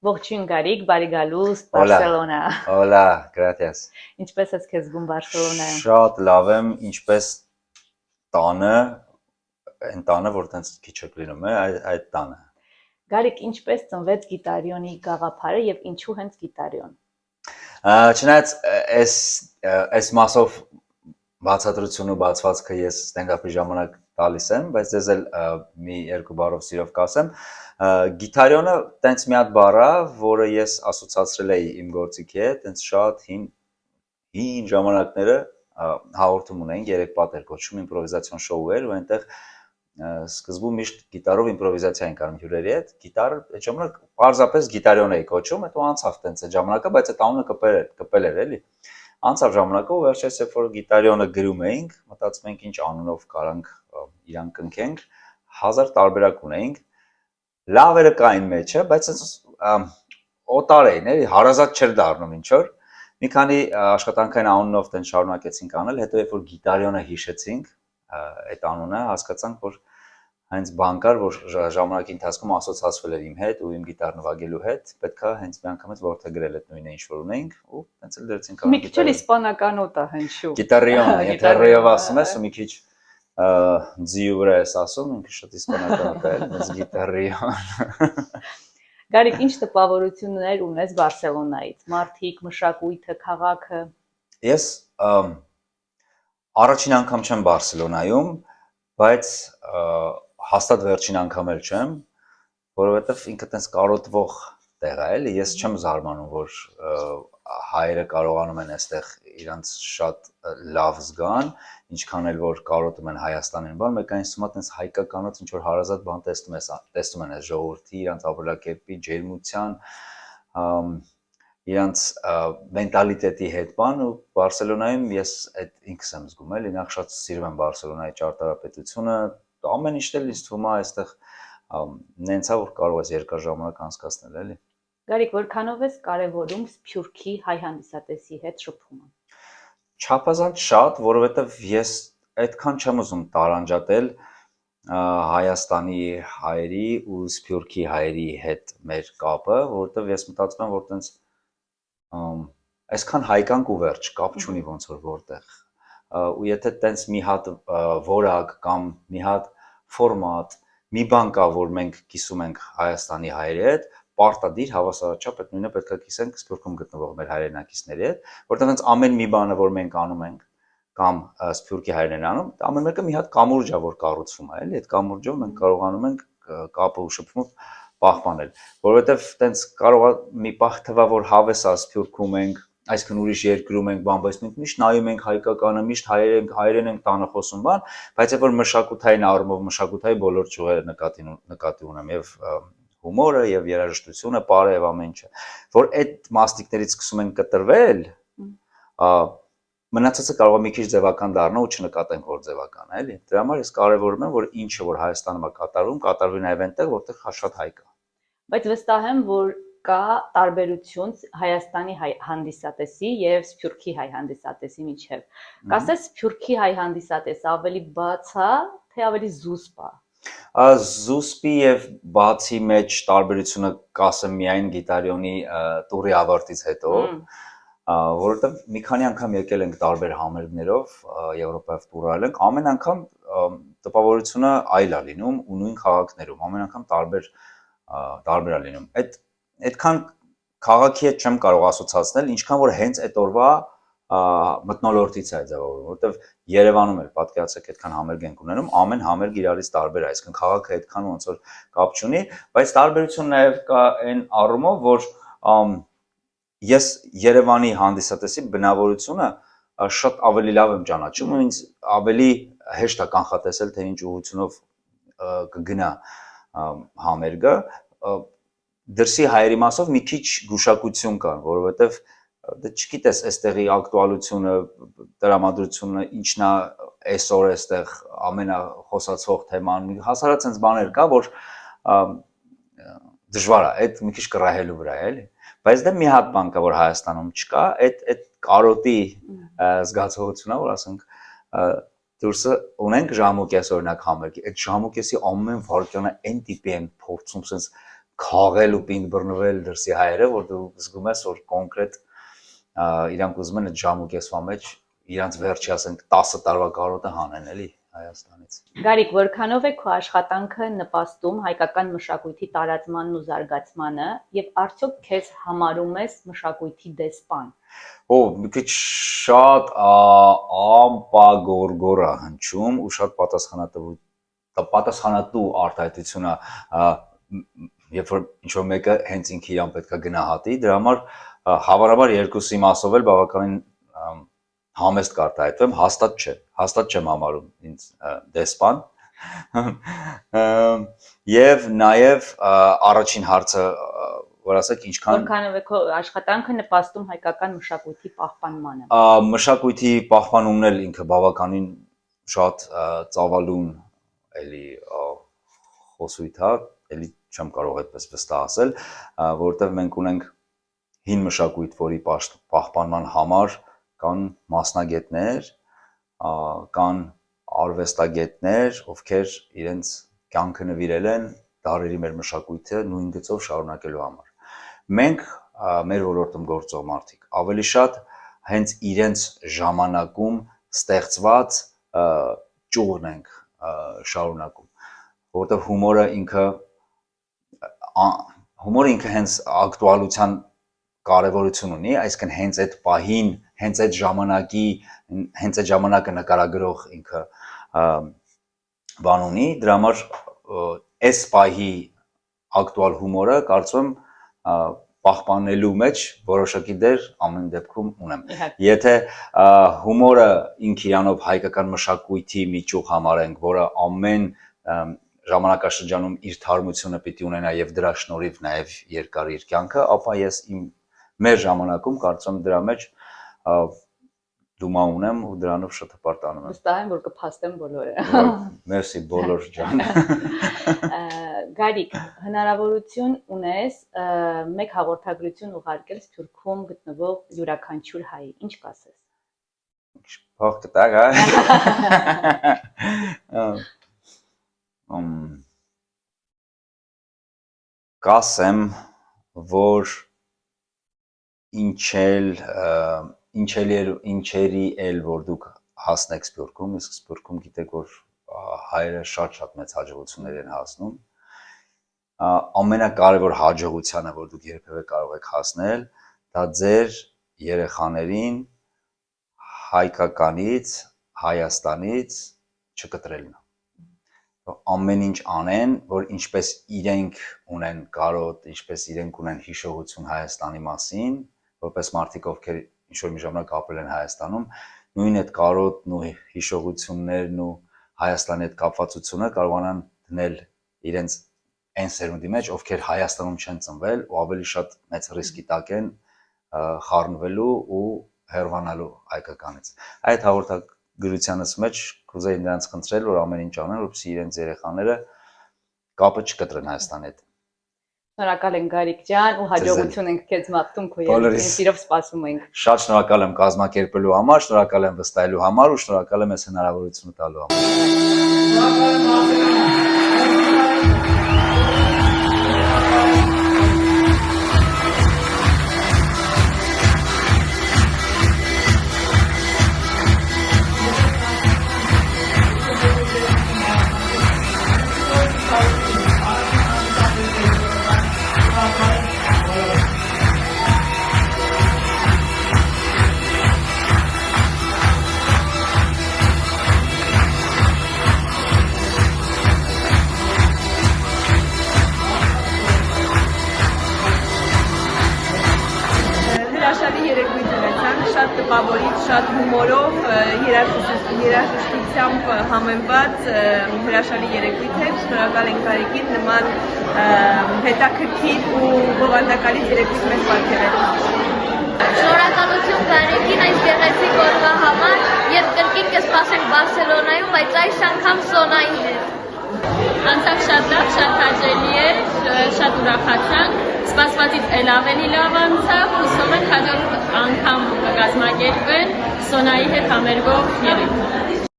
Ողջույն Գարիկ, բարի գալուստ Hola, Բարսելոնա։ hola, gracias. Ինչպես ես քեզ զգում Բարսելոնայում։ Շատ լավ եմ, ինչպես տանը, այն տանը, որ տենց քիչ է լինում է, այդ տանը։ Գարիկ, ինչպես ծնվեց գիտարիոնի գաղափարը եւ ինչու հենց գիտարիոն։ Չնայած այս մասով բացատրությունը բացվածքը ես ստենդափի ժամանակ տալիս եմ, բայց ես էլ մի երկու բառով սիրով կասեմ, գիտարիոնը տենց մի հատ բառ է, որը ես ասոցացրել էի իմ գործիքի հետ, տենց շատ հին ժամանակները հաղորդում ունեինք, երեք պատեր կոչում իմպրովիզացիոն շոու էր, ու այնտեղ սկզբում միշտ գիտարով իմպրովիզացիա ենք անում հյուրերի հետ, գիտար այդ ժամանակ պարզապես գիտարիոն էի կոչում, հետո անցավ տենց այդ ժամանակը, բայց այդ անունը կպել էր էլի։ Անցավ ժամանակը ու վերջերս երբ որ գիտարիոնը գրում էինք, մտածում ենք ինչ անունով կարանք իրան կնքենք, 1000 տարբերակ ունեինք, լավերը կային մեջը, բայց օտար էին, էլի հարազատ չէր դառնում ինչ որ։ Մի քանի աշխատանքային անունով տեն շարունակեցինք անել, հետո երբ որ գիտարիոնը հիշեցինք, այդ անունը հասկացանք, որ հենց բան կար, որ ժամանակի ընթացքում ասոցացվել էր իմ հետ ու իմ գիտար նվագելու հետ, պետքա հենց մի անգամից որդեգրել այդ նույնը ինչ որ ունեինք ու հենց էլ դրեցինք Մի քիչ էլ իսպանական օտա հնչում։ Գիտարիոն ասում ես ու մի քիչ ձիու վրա ես ասում, ինքը շատ իսպանական օտա է, հենց գիտարիոն։ Գարիկ, ինչ տպավորություններ ունես Բարսելոնայից։ Մարդիկ, մշակույթը, քաղաքը։ Ես առաջին անգամ չեմ Բարսելոնայում, բայց հաստատ վերջին անգամ էլ չեմ, որովհետև ինքը տենց կարոտվող տեղ է, էլի, ես չեմ զարմանում, որ հայերը կարողանում են այստեղ իրանց շատ լավ զգան, ինչքան էլ որ կարոտում են Հայաստանին, բան, մեկ այն սումա տենց հայկականոց ինչ որ հարազատ բան տեսնում են այս ժողովրդի, իրանց ապրելակերպի, ջերմության, իրանց մենտալիտետի հետ բան ու Բարսելոնայում ես այդ ինքս եմ զգում, էլի, նախ շատ սիրում եմ Բարսելոնայի ճարտարապետությունը, ամեն ինչ էլ ինձ թվում է այստեղ նենցա որ կարող ես երկար ժամանակ անցկացնել, էլի։ Գարիկ, որքանով ես կարևորում Սփյուռքի հայ հանդիսատեսի հետ շփումը։ Չափազանց շատ, որովհետև ես այդքան չեմ ուզում տարանջատել Հայաստանի հայերի ու Սփյուռքի հայերի հետ մեր կապը, որովհետև ես մտածում եմ, որ տենց այսքան հայկանք ու վերջ, կապ չունի ոնց որ որտեղ։ Ու եթե տենց մի հատ որակ կամ մի հատ ֆորմատ, մի բան կա, որ մենք կիսում ենք Հայաստանի հայերի հետ, պարտադիր հավասարաչափ այդ նույնը պետք է կիսենք Սփյուռքում գտնվող մեր հայրենակիցների հետ, որտեղ հենց ամեն մի բանը, որ մենք անում ենք, կամ Սփյուռքի հայերն են անում, ամեն մեկը մի հատ կամուրջ է, որ կառուցվում է, էլի, այդ կամուրջով մենք կարողանում ենք կապը ու շփումը պահպանել, որովհետև տենց կարող է մի պահ թվա, որ հավես է Սփյուռքում ենք, այսինքն ուրիշ երկրում ենք, բան, բայց մենք միշտ նայում ենք հայկականը, միշտ հայերեն ենք տանը խոսում բան, բայց երբ որ մշակութային առումով մշակութայի բոլոր ճյուղերը նկատի ունեմ եւ հումորը եւ երաժշտությունը, պարը եւ ամեն ինչը, որ այդ մասնիկներից սկսում են կտրվել, մնացածը կարող է մի քիչ ձևական դառնա ու չնկատենք որ ձևական է, էլի։ Դրա համար ես կարևորում եմ, որ ինչը որ Հայաստանում է կատարվի նաեւ այնտեղ, որտեղ շատ հայ կա։ Բայց վստահ եմ, որ կա տարբերություն Հայաստանի հայ հանդիսատեսի եւ Սփյուռքի հայ հանդիսատեսի միջեւ։ Կասես Սփյուռքի հայ հանդիսատեսը ավելի բաց է, թե ավելի զուսպ է։ Զուսպի եւ բացի մեջ տարբերությունը կասեմ միայն գիտարիոնի տուրի ավարտից հետո, որովհետեւ մի քանի անգամ եկել ենք տարբեր համերգներով Եվրոպայով տուրալ ենք, ամեն անգամ տպավորությունը այլ է լինում ու նույն քաղաքներում, ամեն անգամ տարբեր է լինում։ Այդքան քաղաքի հետ չեմ կարող ասոցացնել, ինչքան որ հենց այդ օրվա մթնոլորտից է ձևավորվում, որովհետև Երևանում էլ պատկերացեք այդքան համերգ ենք ունենում, ամեն համերգ իրարից տարբեր է, այսինքն քաղաքը այդքան ոնց որ կապ չունի, բայց տարբերություն նաև կա այն առումով, որ ես Երևանի հանդիսատեսի բնավորությունը շատ ավելի լավ եմ ճանաչում ու ինձ ավելի հեշտ է կանխատեսել, թե ինչ ուղղությունով կգնա համերգը, դրսի հայերի մասով մի քիչ գուշակություն կա, որովհետև դե չգիտես այստեղի ակտուալությունը, տրամադրությունը, ինչն է այսօր այստեղ ամենախոսացող թեման, հասարակ այնց բաներ կա, որ դժվար է, այդ մի քիչ կռահելու վրա է, էլի։ Բայց դե մի հատ բան կա, որ Հայաստանում չկա, այդ կարոտի զգացողությունն է, որ ասենք դուրսը ունենք ժամուկես օրինակ համերգի, այդ ժամուկեսի ամեն վարկյանը այն տիպի են փորձում sense քաղել ու պինդ բռնվել դրսի հայերը, որ դու զգում ես, որ կոնկրետ իրանք ուզում են այդ ժամուկեսվա մեջ իրանք վերջի ասենք 10 տարվա կարոտը հանեն էլի Հայաստանից։ Գարիկ, որքանով է քո աշխատանքը նպաստում հայկական մշակույթի տարածմանն ու զարգացմանը եւ արդյոք քեզ համարում ես մշակույթի դեսպան։ Մի քիչ շատ ամպագորգոր է հնչում ու շատ պատասխանատու արտահայտությունը երբ որ ինչ-որ մեկը հենց ինքը իրան պետք է գնահատի, դրա համար հավանաբար երկուսի մասով էլ բավականին համեստ կարտահայտվեմ, հաստատ չեմ համարում ինձ դեսպան եւ նաեւ առաջին հարցը որ ասեք ինչքան որքանով է քո աշխատանքը նպաստում հայկական մշակույթի պահպանմանը։ Մշակույթի պահպանումն էլ ինքը բավականին շատ ծավալուն էլի խոսույթ է, էլի չեմ կարող այդպես վստահ ասել, որովհետեւ մենք ունենք հին մշակույթ, որի պահպանման համար կան մասնագետներ, կան արվեստագետներ, ովքեր իրենց կյանքը նվիրել են դարերի մեր մշակույթը նույն գծով շարունակելու համար։ Մենք մեր ոլորտում գործող մարդիկ ավելի շատ հենց իրենց ժամանակում ստեղծված ճյուղն ենք շարունակում, որովհետև հումորը ինքը հենց ակտուալության կարևորություն ունի, այսինքն հենց այդ պահին, հենց այդ ժամանակը նկարագրող ինքը բան ունի, դրա համար այս պահի ակտուալ հումորը կարծում եմ պահպանելու մեջ որոշակի դեր ամեն դեպքում ունեմ։ Եթե հումորը ինք իրանով հայկական մշակույթի մի ճյուղ համարենք, որը ամեն ժամանակաշրջանում իր թարմությունը պիտի ունենա եւ դրա շնորհիվ նաեւ երկար իր կյանքը, ապա ես մեր ժամանակում կարծում դրա մեջ դումա ունեմ ու դրանով շատ հպարտանում եմ։ Վստահ եմ, որ կփաստեմ բոլորը։ Մերսի բոլոր ջան։ Գարիկ, հնարավորություն ունես մեկ հաղորդագրություն ուղարկել Սփյուռքում գտնվող յուրաքանչյուր հայի, ինչ կասես։ Փող կտակ, կասեմ, որ ինչերի էլ որ դուք հասնեք Սփյուռքում, իսկ Սփյուռքում գիտեք, որ հայերը շատ մեծ հաջողություններ են հասնում, ամենակարևոր հաջողությանը, որ դուք երբևէ կարող եք հասնել, դա ձեր երեխաներին հայկականից, Հայաստանից չկտրելն է։ Ամեն ինչ անեն, որ ինչպես իրենք ունեն կարոտ, ինչպես իրենք ունեն հիշողություն Հայաստանի մասին, որպես մարդիկ, ովքեր ինչ-որ մի ժամանակ ապրել են Հայաստանում, նույն այդ կարոտն ու հիշողություններն ու Հայաստանի հետ կապվածությունը կարողանան դնել իրենց այն սերունդի մեջ, ովքեր Հայաստանում չեն ծնվել ու ավելի շատ մեծ ռիսկի տակ են խառնվելու ու հեռանալու հայկականից։ Այդ հաղորդագրությանս մեջ կուզեի նրանց խնդրել, որ ամեն ինչ անեն, որպեսզի իրենց երեխաները կապը չկտրեն Հայաստանի հետ։ Շնորհակալ ենք Գարիկ ջան ու հաջողություն ենք քեզ մաղթում քո երեխային, սիրով սպասում ենք։ Շատ շնորհակալ եմ կազմակերպելու համար, շնորհակալ եմ վստահելու համար ու շնորհակալ եմ այս հնարավորությունը տալու համար։ Շատ տպավորիչ, շատ հումորով, երաժշտությամբ համեմված հրաշալի երեկույթ էր, շնորհակալ ենք Գարիկին նման հետաքրքիր ու բովանդակալից երեկույթ մեզ պատկերելու։ Շնորհակալություն Գարիկին այս գեղեցիկ օրվա համար եւ կրկին կսպասենք Բարսելոնայում, բայց այս անգամ Սոնայի հետ։ Անցավ շատ լավ, շատ հաճելի էր, շատ ուրախացանք, սպասվածից էլ ավելի լավ անցավ, հուսում ենք հաջորդ անգամ կկազմակերպվեն Սոնայի հետ համերգող երեկույթ։